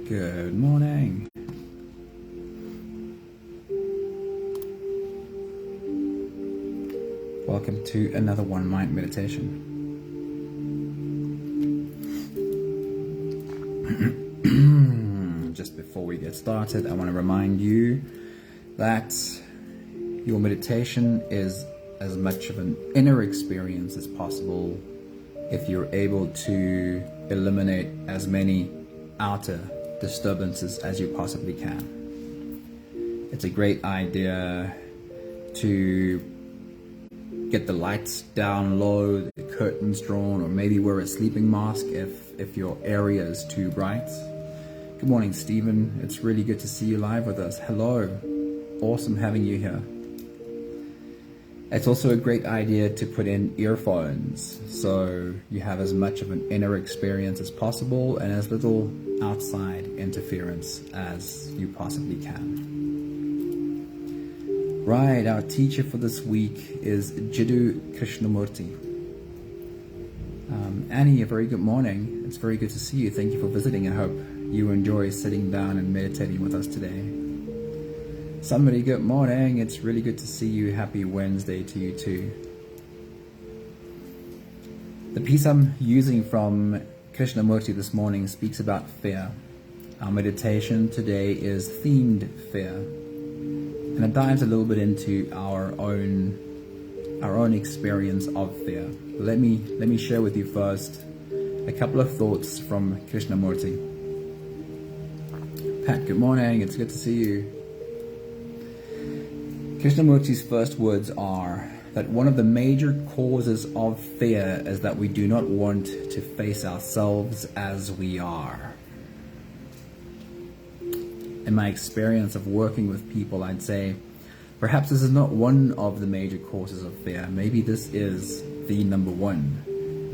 Good morning. Welcome to another One Mind meditation. Just before we get started, I want to remind you that your meditation is as much of an inner experience as possible if you're able to eliminate as many outer disturbances as you possibly can. It's a great idea to get the lights down low, the curtains drawn, or maybe wear a sleeping mask if your area is too bright. Good morning, Stephen. It's really good to see you live with us. Hello. Awesome having you here. It's also a great idea to put in earphones so you have as much of an inner experience as possible and as little outside interference as you possibly can. Right, our teacher for this week is Jiddu Krishnamurti. Annie, a very good morning. It's very good to see you. Thank you for visiting. I hope you enjoy sitting down and meditating with us today. Somebody, good morning. It's really good to see you. Happy Wednesday to you too. The piece I'm using from Krishnamurti this morning speaks about fear. Our meditation today is themed fear. And it dives a little bit into our own experience of fear. Let me share with you first a couple of thoughts from Krishnamurti. Pat, good morning. It's good to see you. Krishnamurti's first words are that one of the major causes of fear is that we do not want to face ourselves as we are. In my experience of working with people, I'd say perhaps this is not one of the major causes of fear. Maybe this is the number one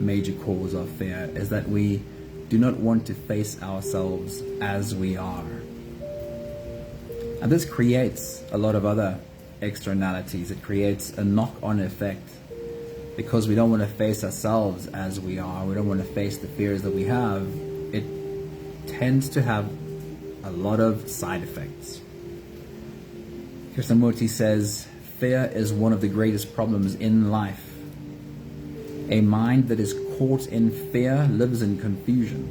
major cause of fear, is that we do not want to face ourselves as we are. And this creates a lot of other externalities. It creates a knock-on effect because we don't want to face ourselves as we are. We don't want to face the fears that we have. It tends to have a lot of side effects. Krishnamurti says, fear is one of the greatest problems in life. A mind that is caught in fear lives in confusion.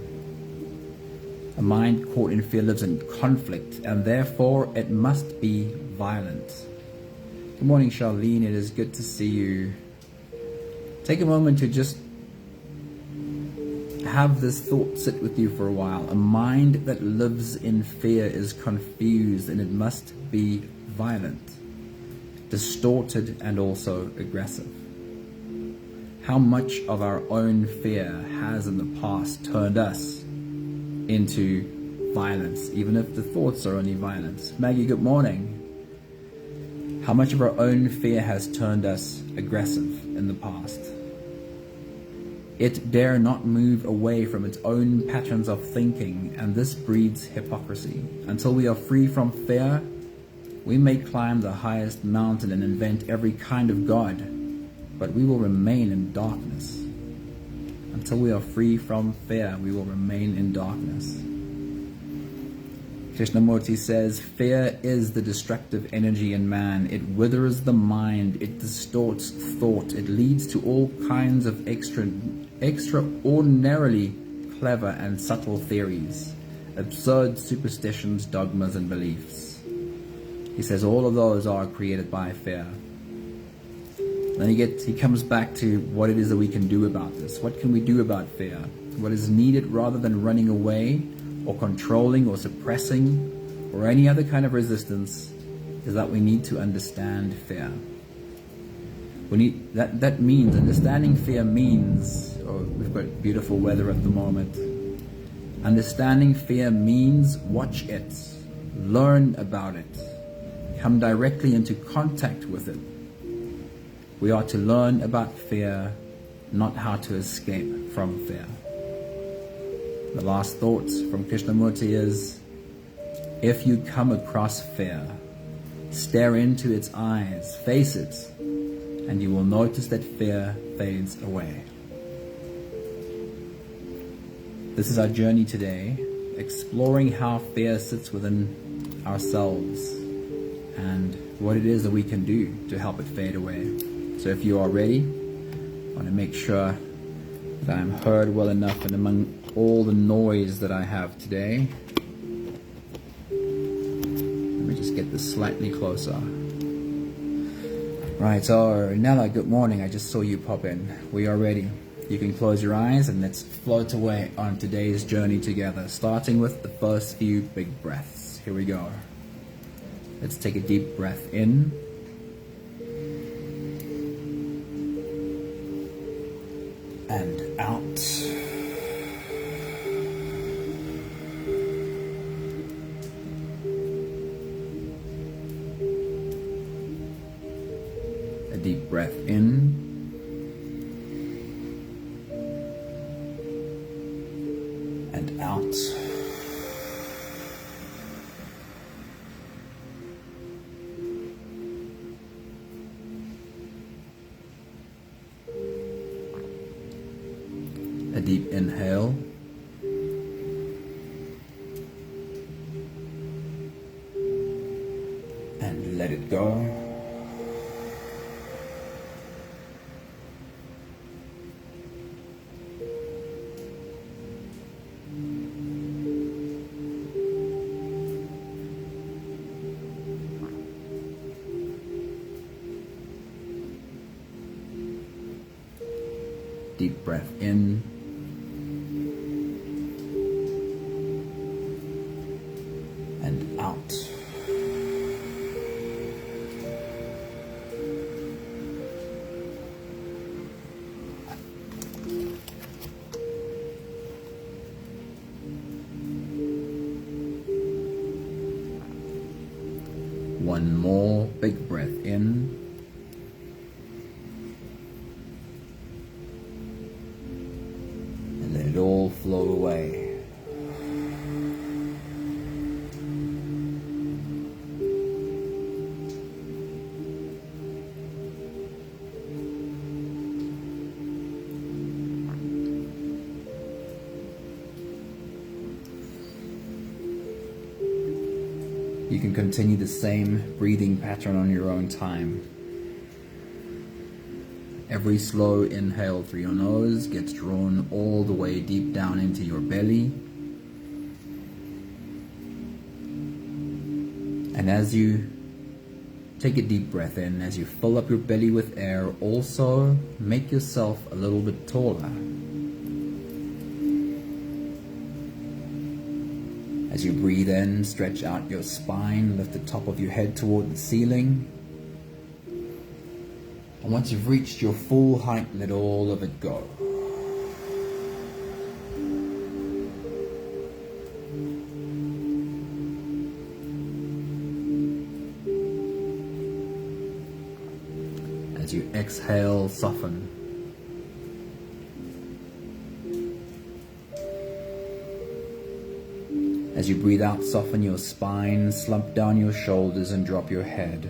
A mind caught in fear lives in conflict, and therefore it must be violent. Good morning, Charlene. It is good to see you. Take a moment to just have this thought sit with you for a while. A mind that lives in fear is confused, and it must be violent, distorted, and also aggressive. How much of our own fear has in the past turned us into violence, even if the thoughts are only violence? Maggie, good morning. How much of our own fear has turned us aggressive in the past? It dare not move away from its own patterns of thinking, and this breeds hypocrisy. Until we are free from fear, we may climb the highest mountain and invent every kind of God, but we will remain in darkness. Until we are free from fear, we will remain in darkness. Krishnamurti says, fear is the destructive energy in man. It withers the mind, it distorts thought, it leads to all kinds of extraordinarily clever and subtle theories, absurd superstitions, dogmas, and beliefs. He says all of those are created by fear. Then he comes back to what it is that we can do about this. What can we do about fear? What is needed, rather than running away or controlling or suppressing or any other kind of resistance, is that we need to understand fear. We need that means understanding fear means, we've got beautiful weather at the moment. Understanding fear means watch it, learn about it, come directly into contact with it. We are to learn about fear, not how to escape from fear. The last thought from Krishnamurti is, if you come across fear, stare into its eyes, face it, and you will notice that fear fades away. This is our journey today. exploring how fear sits within ourselves and what it is that we can do to help it fade away. So if you are ready, I want to make sure that I'm heard well enough and among all the noise that I have today. Let me just get this slightly closer. Right, so Nella, good morning. I just saw you pop in. We are ready. You can close your eyes and let's float away on today's journey together, starting with the first few big breaths. Here we go. Let's take a deep breath in. And out. A deep breath in. And out. A deep inhale. And let it go. Deep breath in. And out. One more big breath in. And let it all flow away. You can continue the same breathing pattern on your own time. Every slow inhale through your nose gets drawn all the way deep down into your belly. And as you take a deep breath in, as you fill up your belly with air, also make yourself a little bit taller. As you breathe in, stretch out your spine, lift the top of your head toward the ceiling. And once you've reached your full height, let all of it go. As you exhale, soften. As you breathe out, soften your spine, slump down your shoulders and drop your head.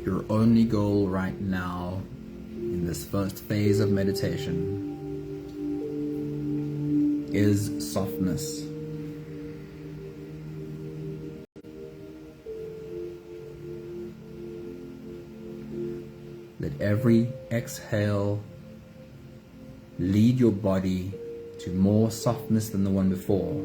Your only goal right now in this first phase of meditation is softness. Let every exhale lead your body to more softness than the one before.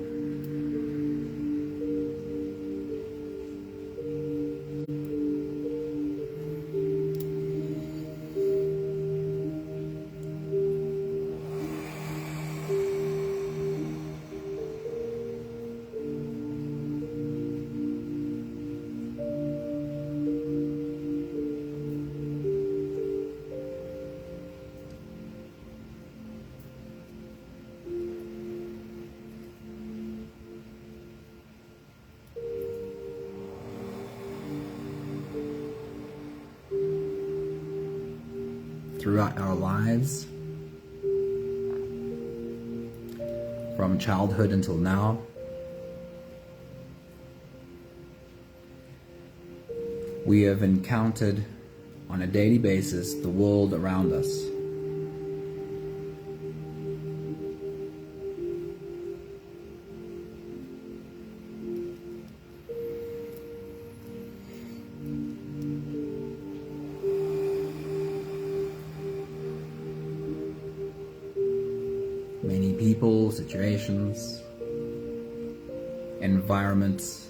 throughout our lives, from childhood until now. We have encountered on a daily basis the world around us. Many people, situations, environments,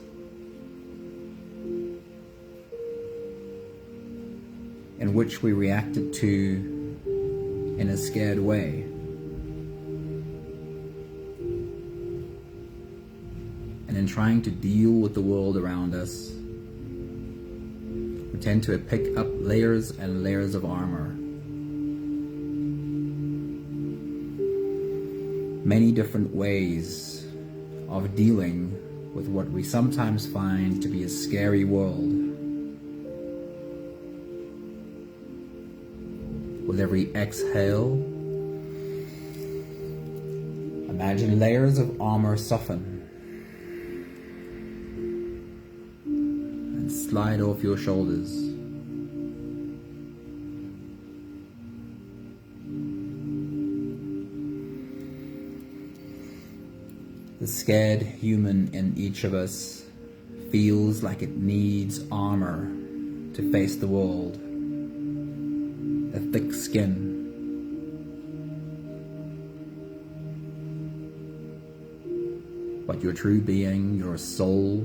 in which we reacted to in a scared way. And in trying to deal with the world around us, we tend to pick up layers and layers of armor. Many different ways of dealing with what we sometimes find to be a scary world. With every exhale, imagine layers of armor soften and slide off your shoulders. The scared human in each of us feels like it needs armor to face the world. A thick skin. But your true being, your soul,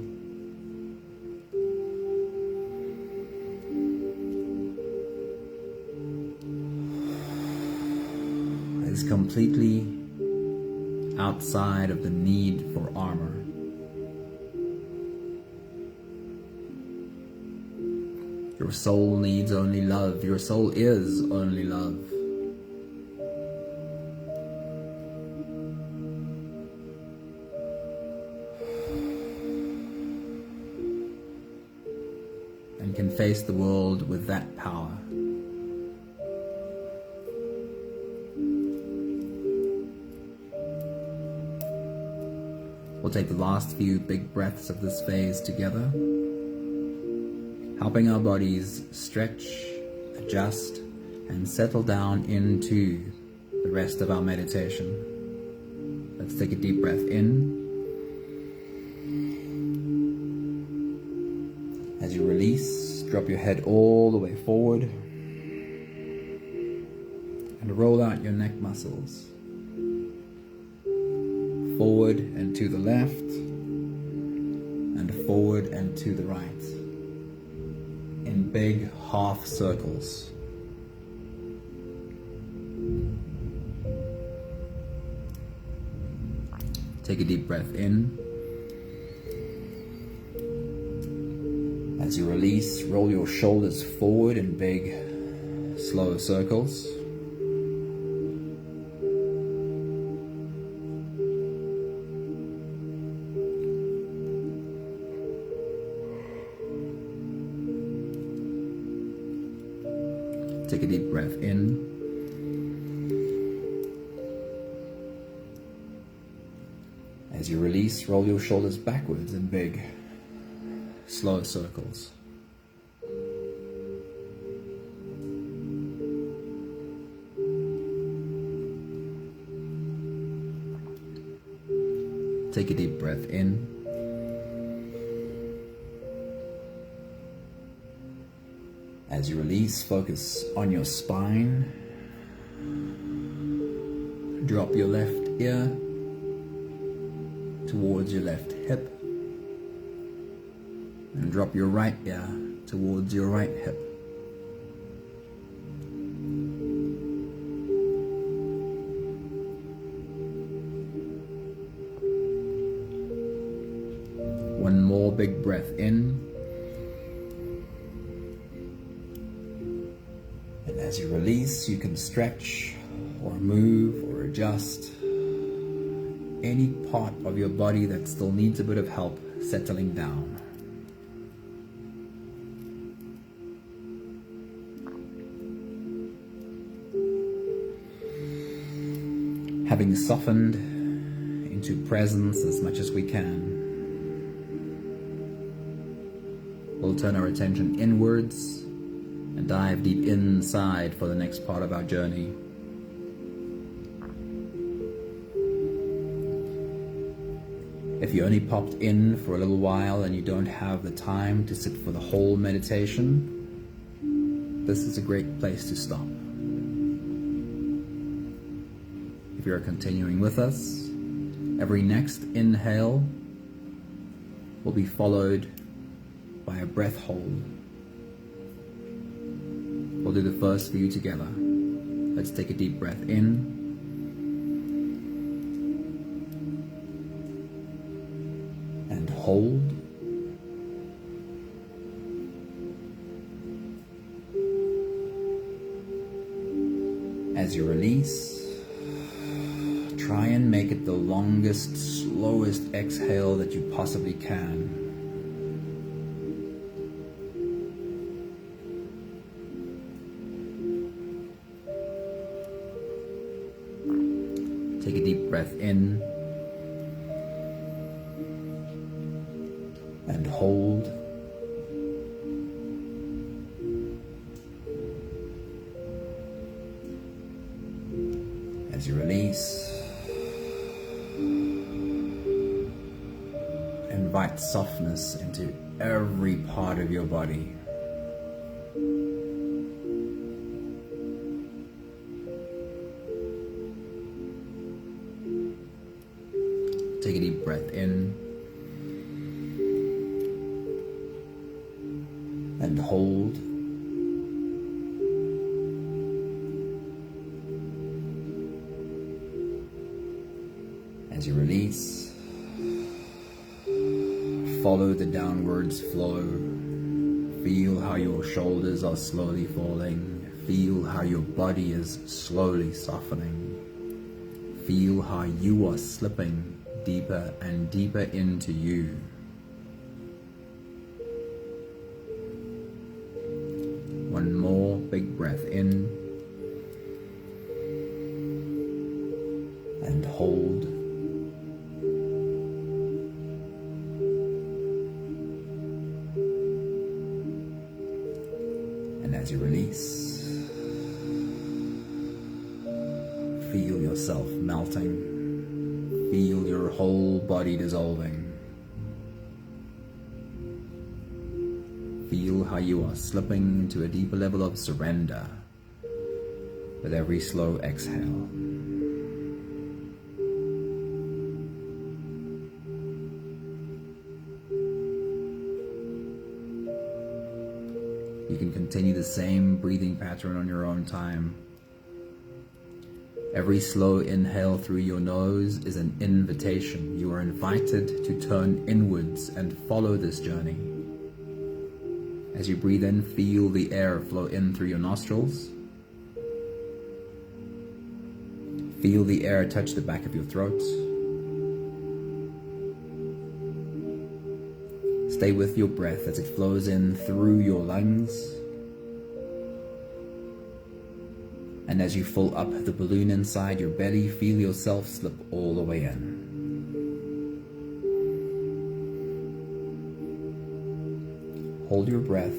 is completely outside of the need for armor. Your soul needs only love. Your soul is only love. And can face the world with that power. We'll take the last few big breaths of this phase together, helping our bodies stretch, adjust, and settle down into the rest of our meditation. Let's take a deep breath in. As you release, drop your head all the way forward and roll out your neck muscles. Forward and to the left, and forward and to the right, in big half circles. Take a deep breath in. As you release, roll your shoulders forward in big, slow circles. Take a deep breath in. As you release, roll your shoulders backwards in big, slow circles. Take a deep breath in. As you release, focus on your spine. Drop your left ear towards your left hip. And drop your right ear towards your right hip. One more big breath in. And as you release, you can stretch or move or adjust any part of your body that still needs a bit of help settling down. Having softened into presence as much as we can, we'll turn our attention inwards and dive deep inside for the next part of our journey. If you only popped in for a little while and you don't have the time to sit for the whole meditation, this is a great place to stop. If you're continuing with us, every next inhale will be followed by a breath hold. We'll do the first few together. Let's take a deep breath in. And hold. As you release, try and make it the longest, slowest exhale that you possibly can. Take a deep breath in and hold. As you release, invite softness into every part of your body. Take a deep breath in and hold. As you release, follow the downwards flow. Feel how your shoulders are slowly falling. Feel how your body is slowly softening. Feel how you are slipping deeper and deeper into you. One more big breath in and hold. And as you release, feel yourself melting. Feel your whole body dissolving. Feel how you are slipping into a deeper level of surrender with every slow exhale. You can continue the same breathing pattern on your own time. Every slow inhale through your nose is an invitation. You are invited to turn inwards and follow this journey. As you breathe in, feel the air flow in through your nostrils. Feel the air touch the back of your throat. Stay with your breath as it flows in through your lungs. And as you fill up the balloon inside your belly, feel yourself slip all the way in. Hold your breath,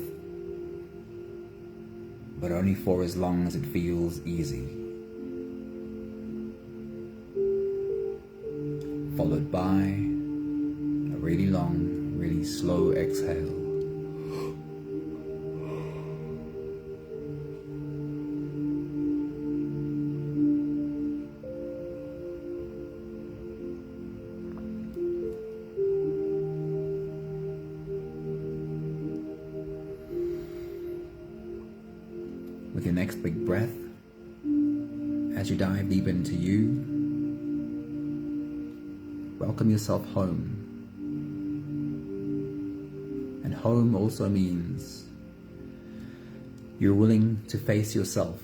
but only for as long as it feels easy. Followed by a really long, really slow exhale. With your next big breath, as you dive deep into you, welcome yourself home. And home also means you're willing to face yourself,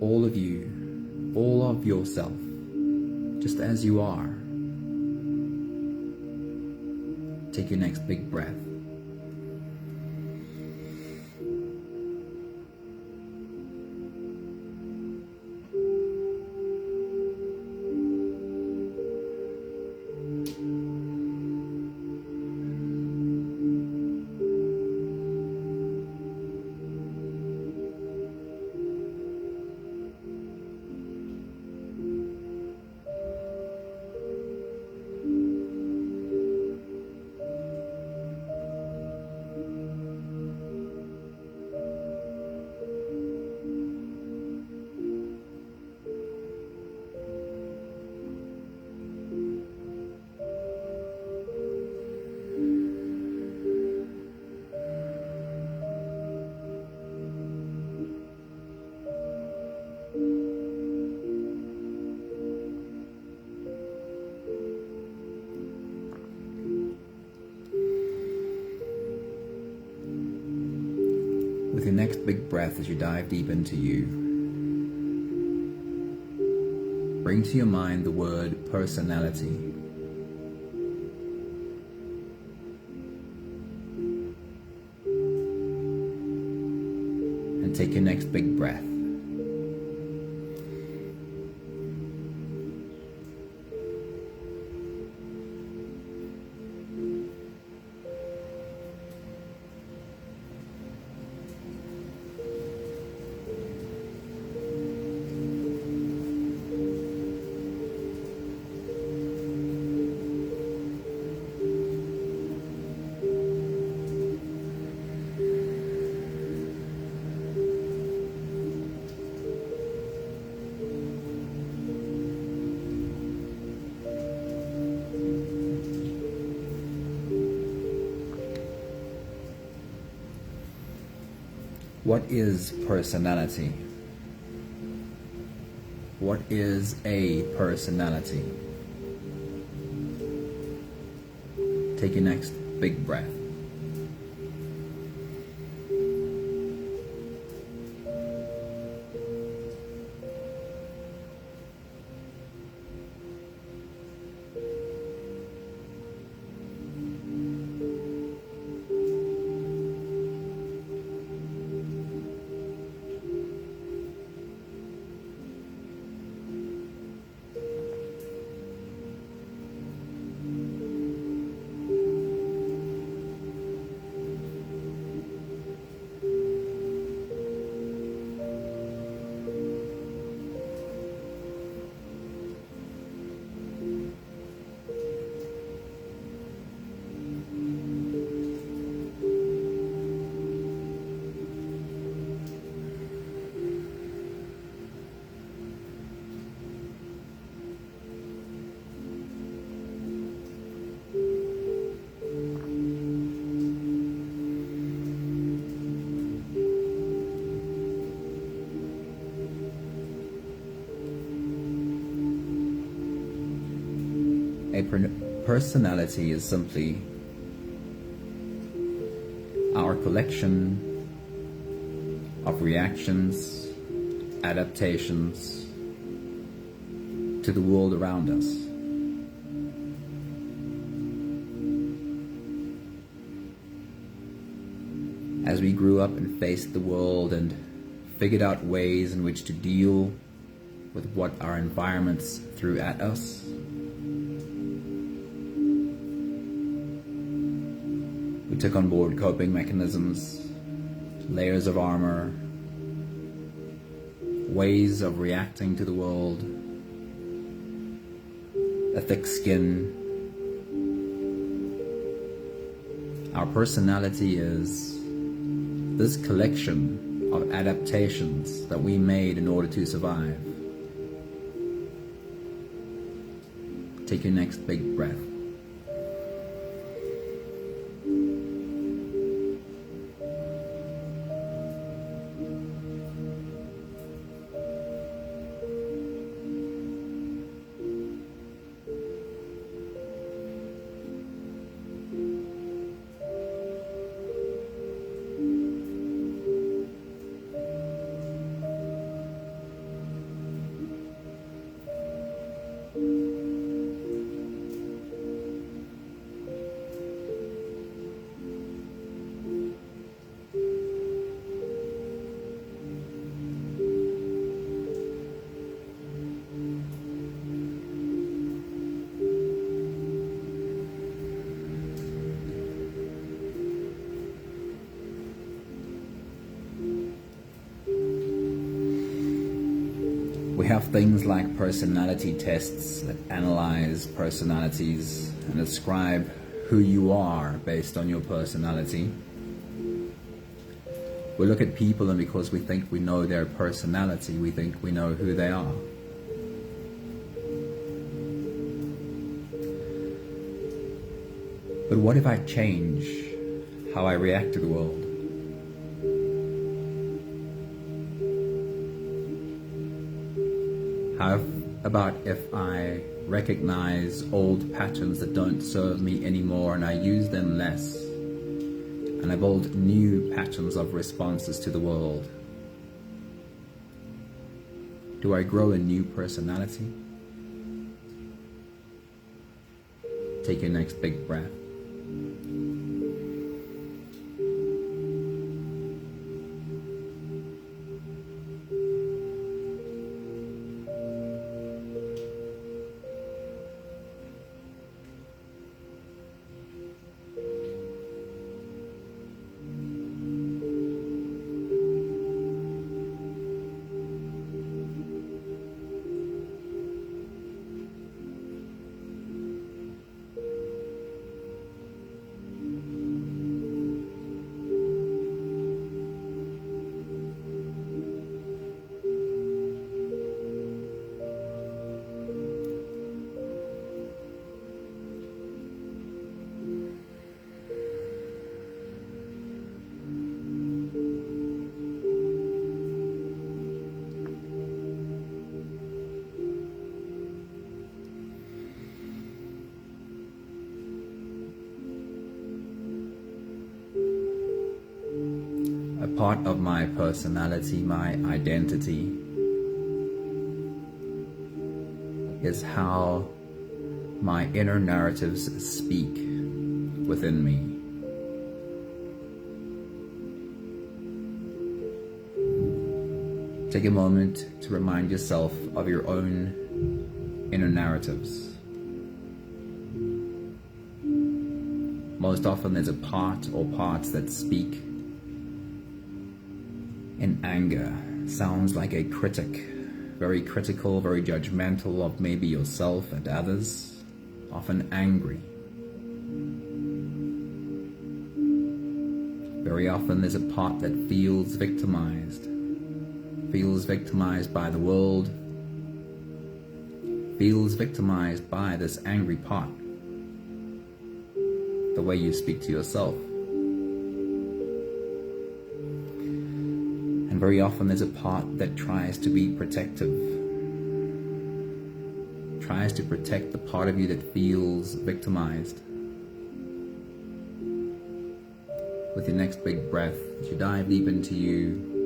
all of you, all of yourself, just as you are. Take your next big breath. With your next big breath as you dive deep into you, bring to your mind the word personality. And take your next big breath. What is personality? What is a personality? Take your next big breath. A personality is simply our collection of reactions, adaptations to the world around us. As we grew up and faced the world and figured out ways in which to deal with what our environments threw at us, we took on board coping mechanisms, layers of armor, ways of reacting to the world, a thick skin. Our personality is this collection of adaptations that we made in order to survive. Take your next big breath. We have things like personality tests that analyze personalities and describe who you are based on your personality. We look at people, and because we think we know their personality, we think we know who they are. But what if I change how I react to the world? How about if I recognize old patterns that don't serve me anymore and I use them less? and evolve new patterns of responses to the world? Do I grow a new personality? Take your next big breath. A part of my personality, my identity, is how my inner narratives speak within me. Take a moment to remind yourself of your own inner narratives. Most often there's a part or parts that speak in anger. Sounds like a critic, very critical, very judgmental of maybe yourself and others, often angry. Very often there's a part that feels victimized by the world, feels victimized by this angry part, the way you speak to yourself. And very often there's a part that tries to be protective, tries to protect the part of you that feels victimized. With your next big breath, as you dive deep into you,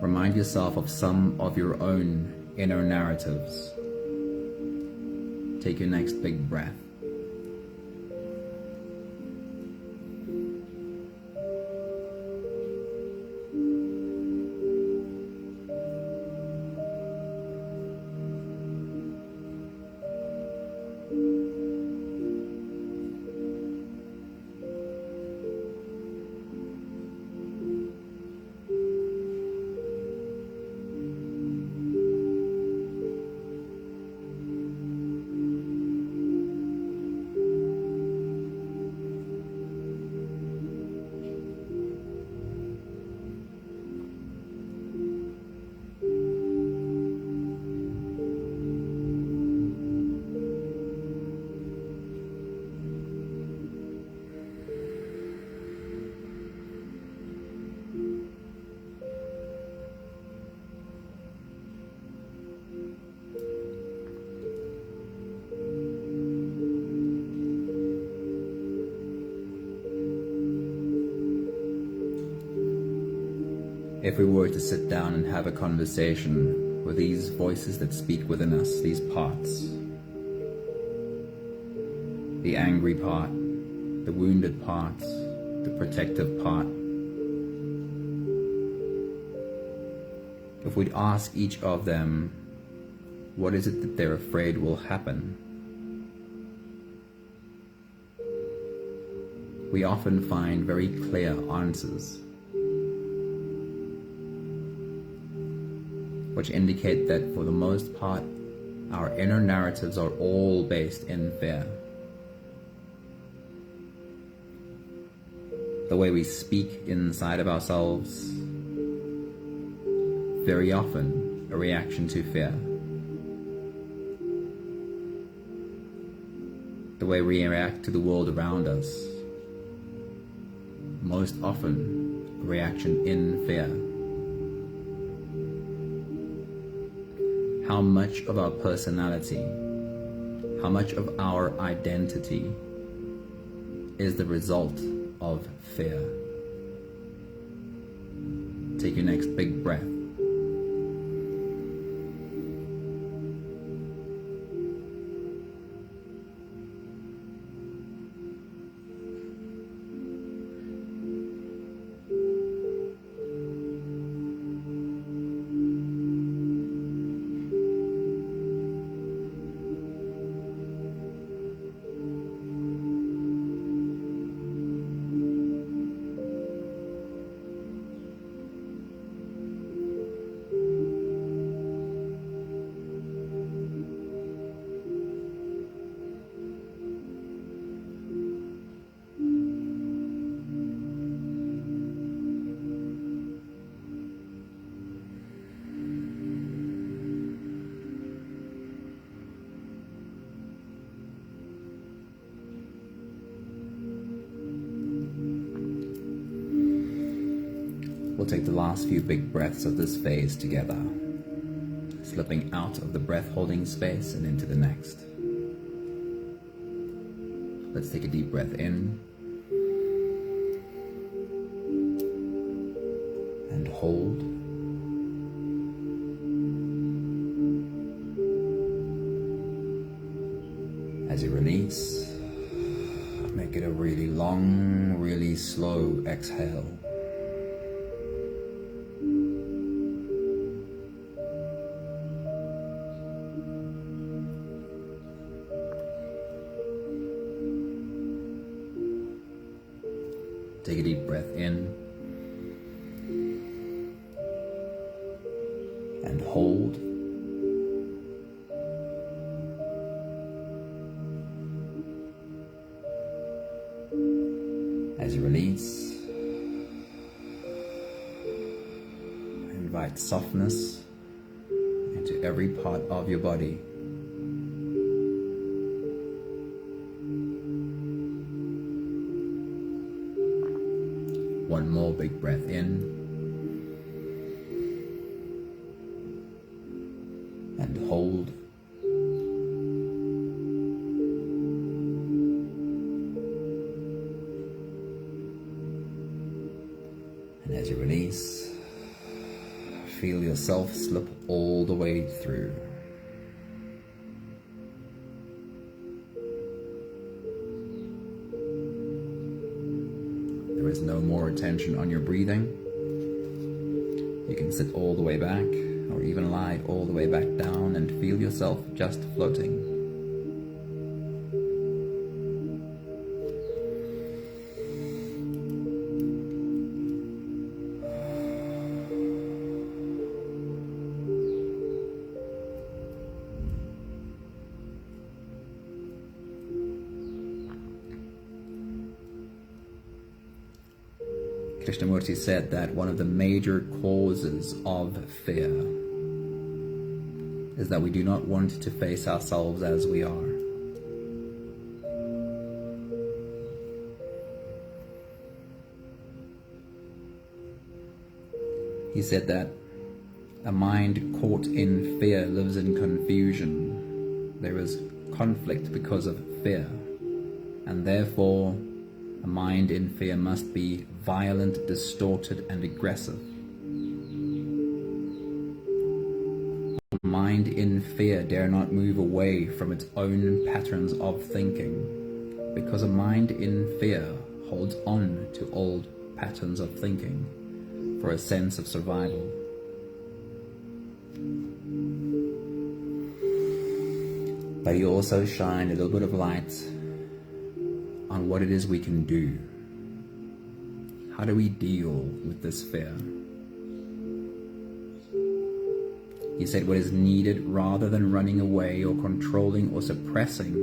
remind yourself of some of your own inner narratives. Take your next big breath. If we were to sit down and have a conversation with these voices that speak within us, these parts, the angry part, the wounded part, the protective part, if we'd ask each of them, what is it that they're afraid will happen? We often find very clear answers, which indicate that for the most part, our inner narratives are all based in fear. The way we speak inside of ourselves, very often a reaction to fear. The way we react to the world around us, most often a reaction in fear. How much of our personality, how much of our identity is the result of fear. Take your next big breath. We'll take the last few big breaths of this phase together, slipping out of the breath-holding space and into the next. Let's take a deep breath in and hold. As you release, make it a really long, really slow exhale. Take a deep breath in and hold. As you release, invite softness into every part of your body. One more big breath in and hold. And as you release, feel yourself slip all the way through. There is no more attention on your breathing. You can sit all the way back or even lie all the way back down and feel yourself just floating. Krishnamurti said that one of the major causes of fear is that we do not want to face ourselves as we are. He said that a mind caught in fear lives in confusion. There is conflict because of fear, and therefore a mind in fear must be violent, distorted, and aggressive. A mind in fear dare not move away from its own patterns of thinking, because a mind in fear holds on to old patterns of thinking for a sense of survival. But he also shined a little bit of light on what it is we can do. How do we deal with this fear? He said what is needed, rather than running away or controlling or suppressing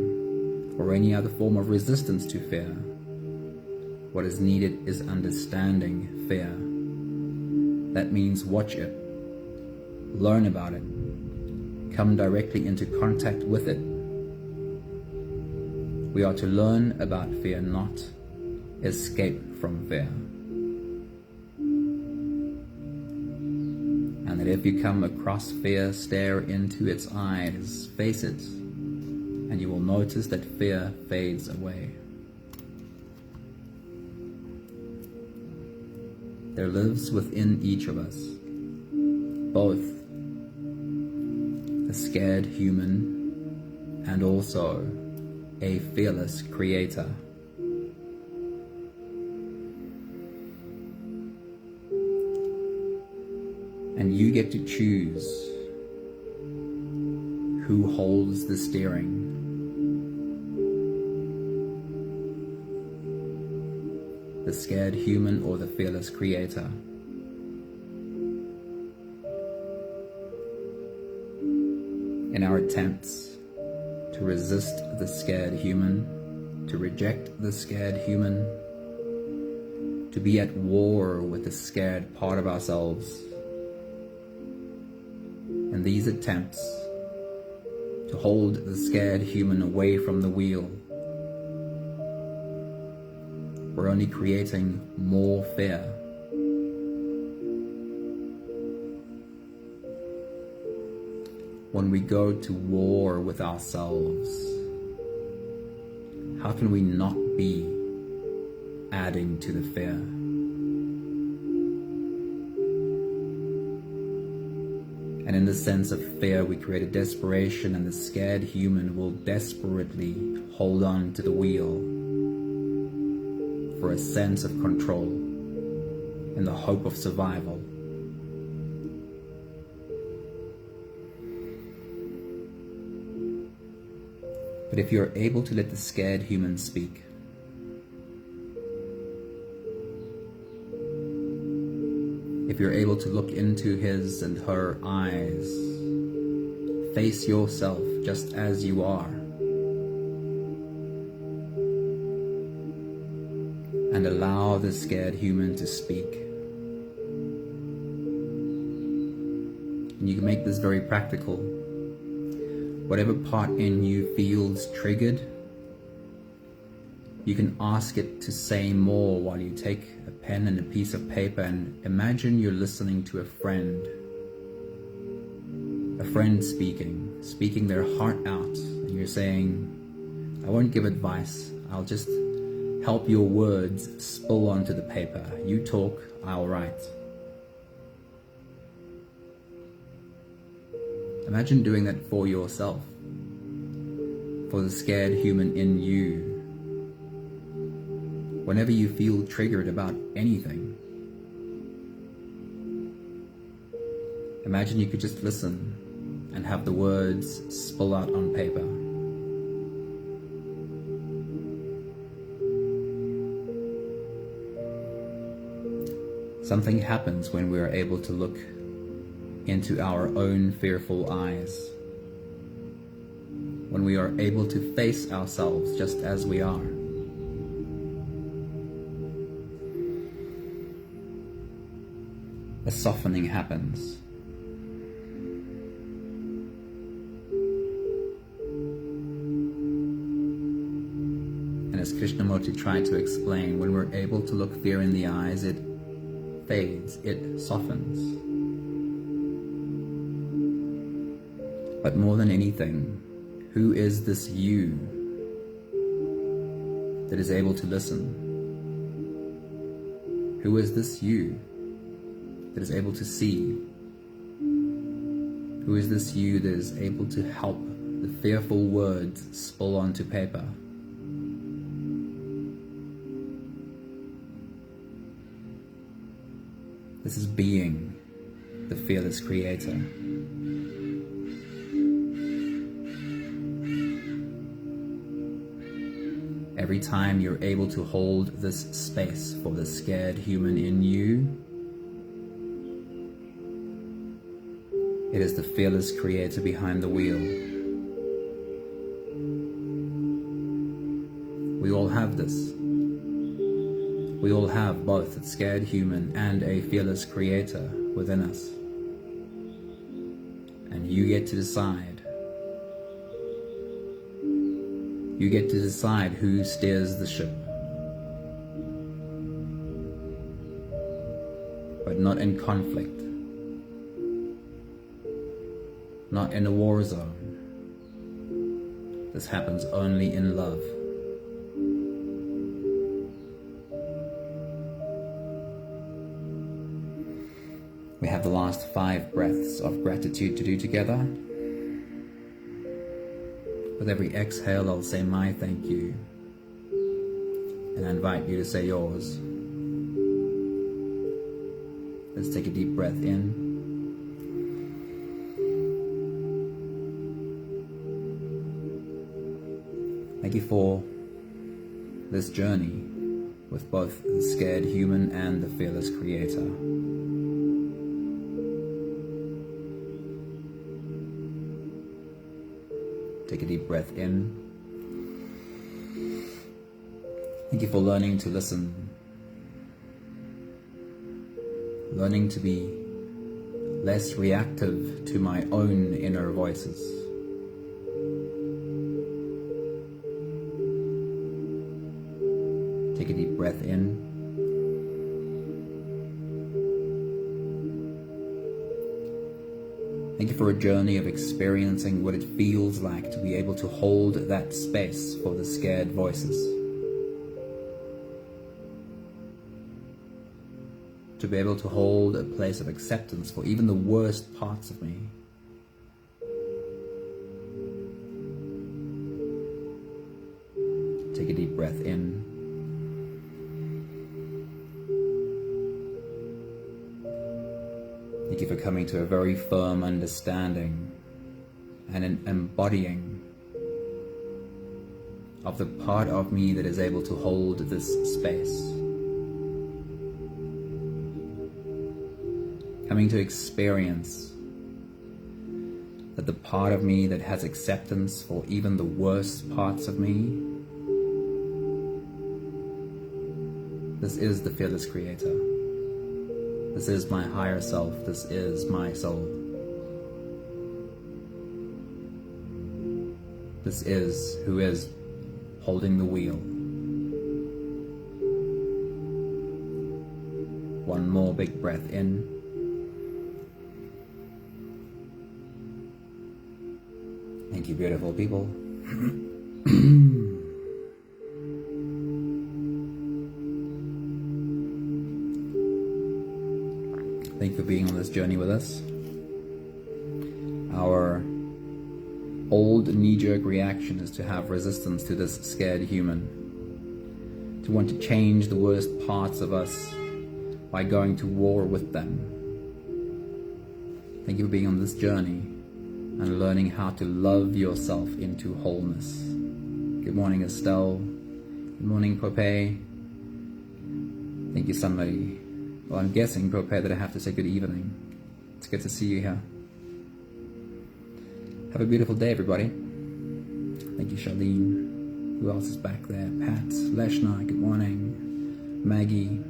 or any other form of resistance to fear, what is needed is understanding fear. That means watch it, learn about it, come directly into contact with it. We are to learn about fear, not escape from fear. And that if you come across fear, stare into its eyes, face it, and you will notice that fear fades away. There lives within each of us both a scared human and also a fearless creator. And you get to choose who holds the steering. The scared human or the fearless creator. In our attempts to resist the scared human, to reject the scared human, to be at war with the scared part of ourselves, in these attempts to hold the scared human away from the wheel, we're only creating more fear. When we go to war with ourselves, how can we not be adding to the fear? And in the sense of fear, we create a desperation, and the scared human will desperately hold on to the wheel for a sense of control in the hope of survival. But if you're able to let the scared human speak, if you're able to look into his and her eyes, face yourself just as you are, and allow the scared human to speak. And you can make this very practical. Whatever part in you feels triggered, you can ask it to say more while you take a pen and a piece of paper and imagine you're listening to a friend speaking their heart out, and you're saying, I won't give advice, I'll just help your words spill onto the paper. You talk, I'll write. Imagine doing that for yourself, for the scared human in you. Whenever you feel triggered about anything, imagine you could just listen and have the words spill out on paper. Something happens when we are able to look into our own fearful eyes, when we are able to face ourselves just as we are. A softening happens. And as Krishnamurti tried to explain, when we're able to look fear in the eyes, it fades, it softens. But more than anything, who is this you that is able to listen? Who is this you that is able to see? Who is this you that is able to help the fearful words spill onto paper? This is being the fearless creator. Every time you're able to hold this space for the scared human in you, it is the fearless creator behind the wheel. We all have this. We all have both a scared human and a fearless creator within us. And you get to decide. You get to decide who steers the ship. But not in conflict. Not in a war zone. This happens only in love. We have the last 5 breaths of gratitude to do together. With every exhale, I'll say my thank you, and I invite you to say yours. Let's take a deep breath in. Thank you for this journey with both the scared human and the fearless creator. Take a deep breath in. Thank you for learning to listen, learning to be less reactive to my own inner voices. Take a deep breath in. Thank you for a journey of experiencing what it feels like to be able to hold that space for the scared voices. To be able to hold a place of acceptance for even the worst parts of me. Take a deep breath in. Thank you for coming to a very firm understanding and an embodying of the part of me that is able to hold this space. Coming to experience that the part of me that has acceptance for even the worst parts of me, this is the fearless creator. This is my higher self. This is my soul. This is who is holding the wheel. One more big breath in. Thank you, beautiful people. Thank you for being on this journey with us. Our old knee-jerk reaction is to have resistance to this scared human, to want to change the worst parts of us by going to war with them. Thank you for being on this journey and learning how to love yourself into wholeness. Good morning, Estelle. Good morning, Pope. Thank you, somebody. Well, I'm guessing, Pope, that I have to say good evening. It's good to see you here. Have a beautiful day, everybody. Thank you, Charlene. Who else is back there? Pat, Leshna, good morning. Maggie,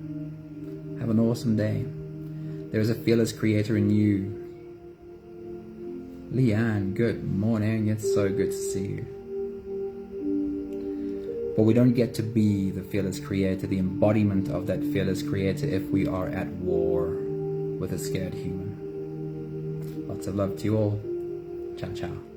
have an awesome day. There is a fearless creator in you. Leanne, good morning. It's so good to see you. But we don't get to be the fearless creator, the embodiment of that fearless creator, if we are at war with a scared human. Lots of love to you all. Ciao, ciao.